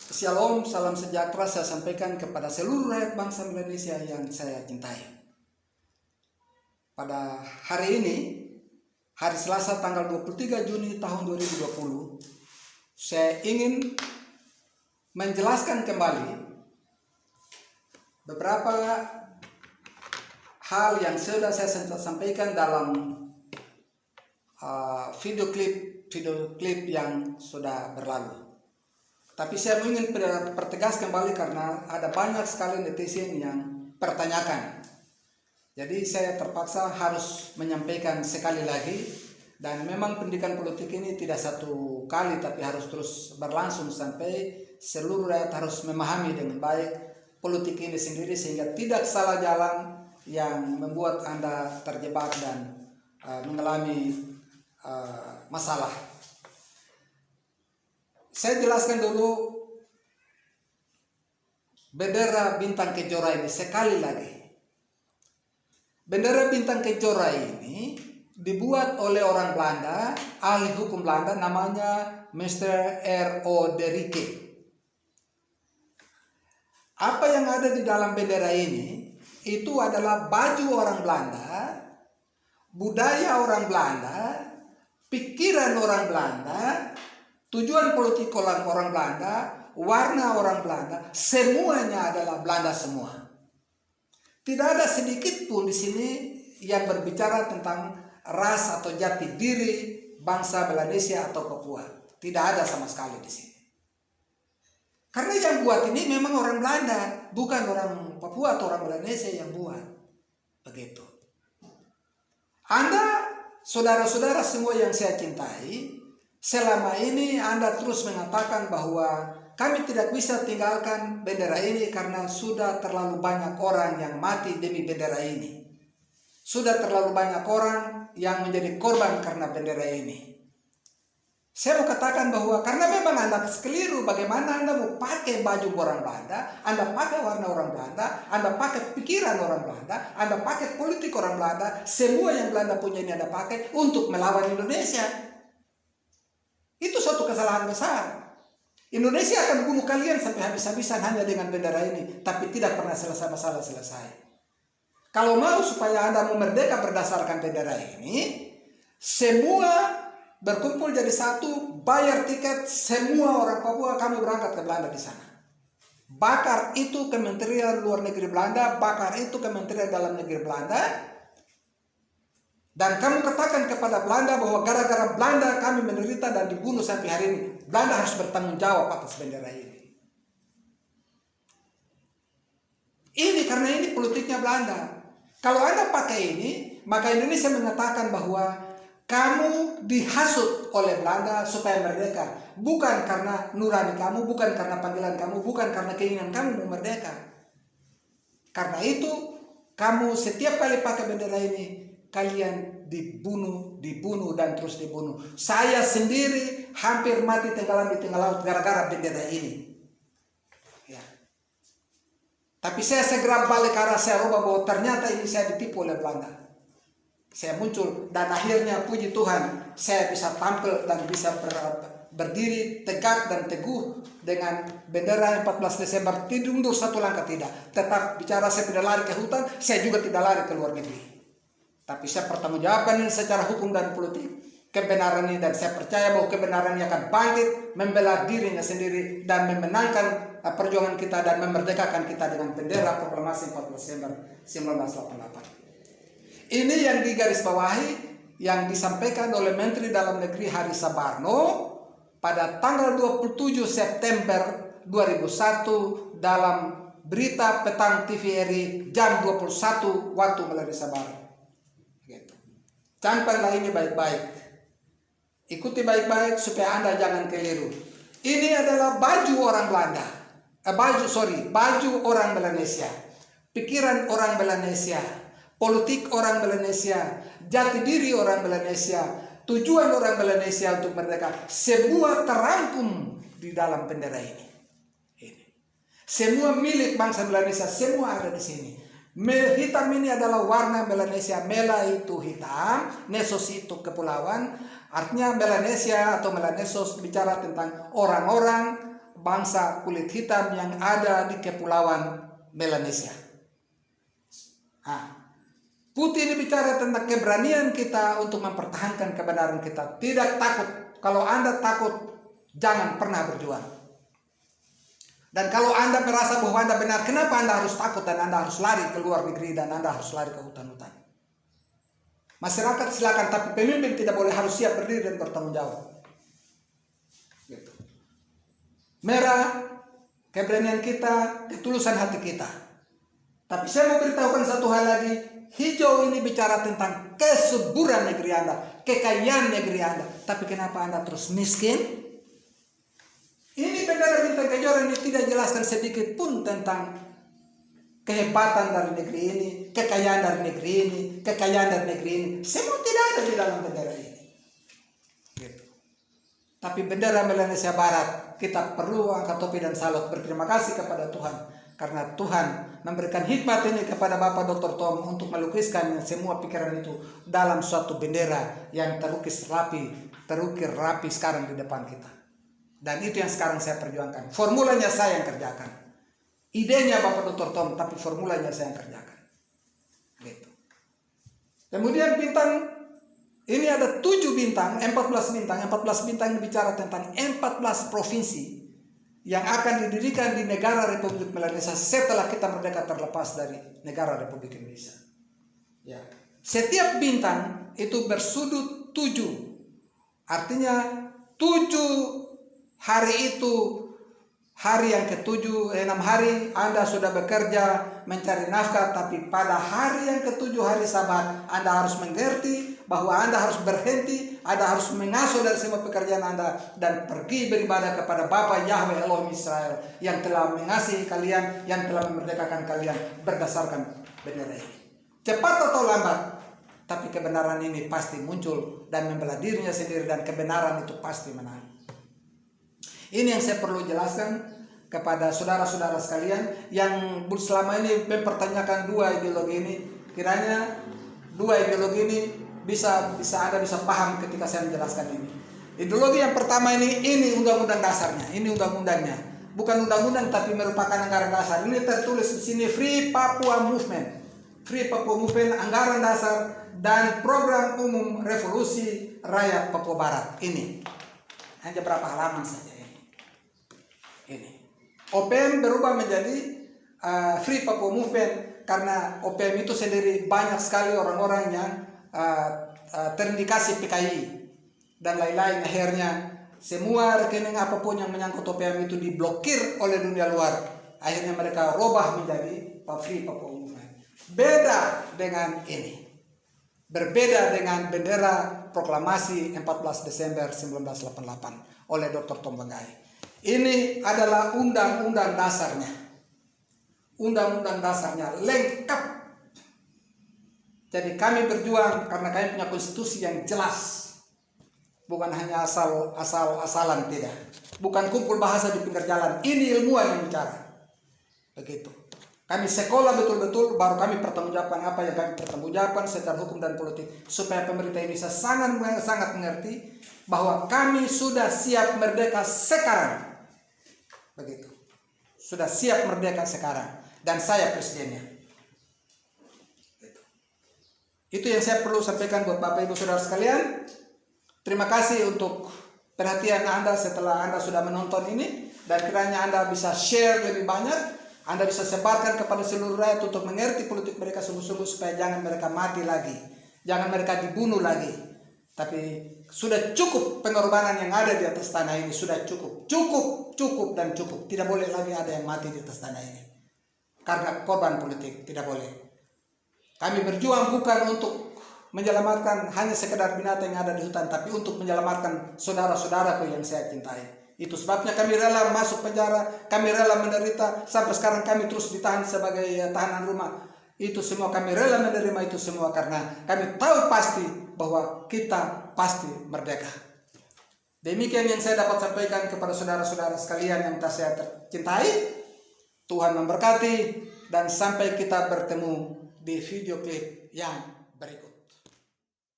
Shalom, salam sejahtera saya sampaikan kepada seluruh rakyat bangsa Indonesia yang saya cintai. Pada hari ini, hari Selasa tanggal 23 Juni tahun 2020, saya ingin menjelaskan kembali beberapa hal yang sudah saya sampaikan dalam video klip yang sudah berlalu. Tapi saya ingin pertegas kembali karena ada banyak sekali netizen yang pertanyakan. Jadi saya terpaksa harus menyampaikan sekali lagi. Dan memang pendidikan politik ini tidak satu kali, tapi harus terus berlangsung sampai seluruh rakyat harus memahami dengan baik politik ini sendiri, sehingga tidak salah jalan yang membuat Anda terjebak dan mengalami masalah. Saya jelaskan dulu bendera bintang kejora ini sekali lagi. Bendera bintang kejora ini dibuat oleh orang Belanda, ahli hukum Belanda, namanya Mr. R.O. de Ricke. Apa yang ada di dalam bendera ini, itu adalah baju orang Belanda, budaya orang Belanda, pikiran orang Belanda, tujuan politik orang Belanda, warna orang Belanda, semuanya adalah Belanda semua. Tidak ada sedikit pun di sini yang berbicara tentang ras atau jati diri bangsa Melanesia atau Papua. Tidak ada sama sekali di sini. Karena yang buat ini memang orang Belanda, bukan orang Papua atau orang Melanesia yang buat. Begitu. Anda, saudara-saudara semua yang saya cintai, selama ini Anda terus mengatakan bahwa kami tidak bisa tinggalkan bendera ini karena sudah terlalu banyak orang yang mati demi bendera ini. Sudah terlalu banyak orang yang menjadi korban karena bendera ini. Saya mau katakan bahwa karena memang Anda keliru, bagaimana Anda mau pakai baju orang Belanda, Anda pakai warna orang Belanda, Anda pakai pikiran orang Belanda, Anda pakai politik orang Belanda, semua yang Belanda punya ini Anda pakai untuk melawan Indonesia. Itu suatu kesalahan besar. Indonesia akan bunuh kalian sampai habis-habisan hanya dengan bendera ini, tapi tidak pernah selesai masalah selesai. Kalau mau supaya Anda mau merdeka berdasarkan bendera ini, semua berkumpul jadi satu, bayar tiket, semua orang Papua kami berangkat ke Belanda di sana. Bakar itu Kementerian Luar Negeri Belanda, bakar itu Kementerian Dalam Negeri Belanda. Dan kamu katakan kepada Belanda bahwa gara-gara Belanda kami menderita dan dibunuh sampai hari ini. Belanda harus bertanggung jawab atas bendera ini. Ini karena ini politiknya Belanda. Kalau Anda pakai ini, maka Indonesia mengatakan bahwa kamu dihasut oleh Belanda supaya merdeka. Bukan karena nurani kamu, bukan karena panggilan kamu, bukan karena keinginan kamu mau merdeka. Karena itu, kamu setiap kali pakai bendera ini, kalian dibunuh dan terus dibunuh. Saya sendiri hampir mati tenggelam di tengah laut gara-gara bendera ini. Ya. Tapi saya segera balik ke arah saya rubah bahwa ternyata ini saya ditipu oleh Belanda. Saya muncul dan akhirnya puji Tuhan saya bisa tampil dan bisa berdiri tegak dan teguh dengan bendera 14 Desember. Tidak mundur satu langkah, tidak. Tetap bicara, saya tidak lari ke hutan, saya juga tidak lari ke luar negeri. Tapi saya pertanggungjawabkan ini secara hukum dan politik kebenaran ini, dan saya percaya bahwa kebenaran ini akan bangkit membela dirinya sendiri dan memenangkan perjuangan kita dan memerdekakan kita dengan bendera proklamasi 14 Desember 1988. Ini yang digarisbawahi yang disampaikan oleh Menteri Dalam Negeri Hari Sabarno pada tanggal 27 September 2001 dalam berita Petang TVRI jam 21 waktu melalui Sabarno. Campurlah ini baik-baik. Ikuti baik-baik supaya Anda jangan keliru. Ini adalah baju orang Belanda. Baju orang Melanesia. Pikiran orang Melanesia. Politik orang Melanesia. Jati diri orang Melanesia. Tujuan orang Melanesia untuk merdeka. Semua terangkum di dalam bendera ini. Semua milik bangsa Melanesia. Semua ada di sini. Hitam ini adalah warna Melanesia. Mela itu hitam, Nesos itu kepulauan. Artinya Melanesia atau Melanesos bicara tentang orang-orang bangsa kulit hitam yang ada di Kepulauan Melanesia. Putih ini bicara tentang keberanian kita untuk mempertahankan kebenaran kita. Tidak takut. Kalau Anda takut, jangan pernah berjuang. Dan kalau Anda merasa bahwa Anda benar, kenapa Anda harus takut dan Anda harus lari ke luar negeri dan Anda harus lari ke hutan-hutan? Masyarakat silakan, tapi pemimpin tidak boleh, harus siap berdiri dan bertanggung jawab. Gitu. Merah, keberanian kita, ketulusan hati kita. Tapi saya mau beritahukan satu hal lagi. Hijau ini bicara tentang kesuburan negeri Anda, kekayaan negeri Anda. Tapi kenapa Anda terus miskin? Ini bendera bintang kejora ini tidak jelaskan sedikit pun tentang kehebatan dari negeri ini, kekayaan dari negeri ini, kekayaan dari negeri ini. Semua tidak ada di dalam bendera ini. Gitu. Tapi bendera Melanesia Barat, kita perlu angkat topi dan salut, berterima kasih kepada Tuhan. Karena Tuhan memberikan hikmat ini kepada Bapak Dr. Tom untuk melukiskan semua pikiran itu dalam suatu bendera yang terukir rapi sekarang di depan kita. Dan itu yang sekarang saya perjuangkan. Formulanya saya yang kerjakan. Idenya Bapak Dr. Tom, tapi formulanya saya yang kerjakan. Gitu. Kemudian bintang, ini ada 7 bintang, 14 bintang. 14 bintang ini bicara tentang 14 provinsi yang akan didirikan di negara Republik Melanesia setelah kita merdeka terlepas dari negara Republik Indonesia. Ya. Setiap bintang itu bersudut 7. Artinya 7 hari itu, hari yang ke-7, 6 hari Anda sudah bekerja mencari nafkah, tapi pada hari yang ke-7, hari Sabat, Anda harus mengerti bahwa Anda harus berhenti, Anda harus mengasuh dari semua pekerjaan Anda dan pergi beribadah kepada Bapa Yahweh Elohim Israel yang telah mengasihi kalian, yang telah memerdekakan kalian berdasarkan bendera ini. Cepat atau lambat, tapi kebenaran ini pasti muncul dan membela dirinya sendiri, dan kebenaran itu pasti menang. Ini yang saya perlu jelaskan kepada saudara-saudara sekalian yang selama ini mempertanyakan 2 ideologi ini. Kiranya 2 ideologi ini bisa Anda bisa paham ketika saya menjelaskan ini. Ideologi yang pertama ini undang-undang dasarnya, ini undang-undangnya. Bukan undang-undang tapi merupakan anggaran dasar. Ini tertulis di sini Free Papua Movement. Free Papua Movement, anggaran dasar dan program umum revolusi rakyat Papua Barat. Ini hanya berapa halaman saja ini. OPM berubah menjadi Free Papua Movement karena OPM itu sendiri banyak sekali orang-orang yang terindikasi PKI dan lain-lain. Akhirnya semua rekening apapun yang menyangkut OPM itu diblokir oleh dunia luar. Akhirnya mereka robah menjadi Free Papua Movement. Beda dengan ini. Berbeda dengan bendera proklamasi 14 Desember 1988 oleh Dr. Tom Banggai. Ini adalah undang-undang dasarnya. Undang-undang dasarnya lengkap. Jadi kami berjuang karena kami punya konstitusi yang jelas. Bukan hanya asal-asalan, tidak. Bukan kumpul bahasa di pinggir jalan. Ini ilmuwan yang bicara. Begitu. Kami sekolah betul-betul, baru kami pertanggungjawabkan apa yang kami pertanggungjawabkan secara hukum dan politik. Supaya pemerintah ini bisa sangat mengerti bahwa kami sudah siap merdeka sekarang. Begitu. Sudah siap merdeka sekarang. Dan saya presidennya. Itu yang saya perlu sampaikan buat Bapak Ibu Saudara sekalian. Terima kasih untuk perhatian Anda setelah Anda sudah menonton ini. Dan kiranya Anda bisa share lebih banyak. Anda bisa sebarkan kepada seluruh rakyat untuk mengerti politik mereka sungguh-sungguh supaya jangan mereka mati lagi. Jangan mereka dibunuh lagi. Tapi sudah cukup pengorbanan yang ada di atas tanah ini. Sudah cukup. Cukup dan cukup. Tidak boleh lagi ada yang mati di atas tanah ini. Karena korban politik. Tidak boleh. Kami berjuang bukan untuk menyelamatkan hanya sekedar binatang yang ada di hutan. Tapi untuk menyelamatkan saudara-saudaraku yang saya cintai. Itu sebabnya kami rela masuk penjara. Kami rela menderita. Sampai sekarang kami terus ditahan sebagai tahanan rumah. Itu semua kami rela menerima itu semua. Karena kami tahu pasti bahwa kita pasti merdeka. Demikian yang saya dapat sampaikan kepada saudara-saudara sekalian yang saya cintai. Tuhan memberkati dan sampai kita bertemu di video klip yang berikut.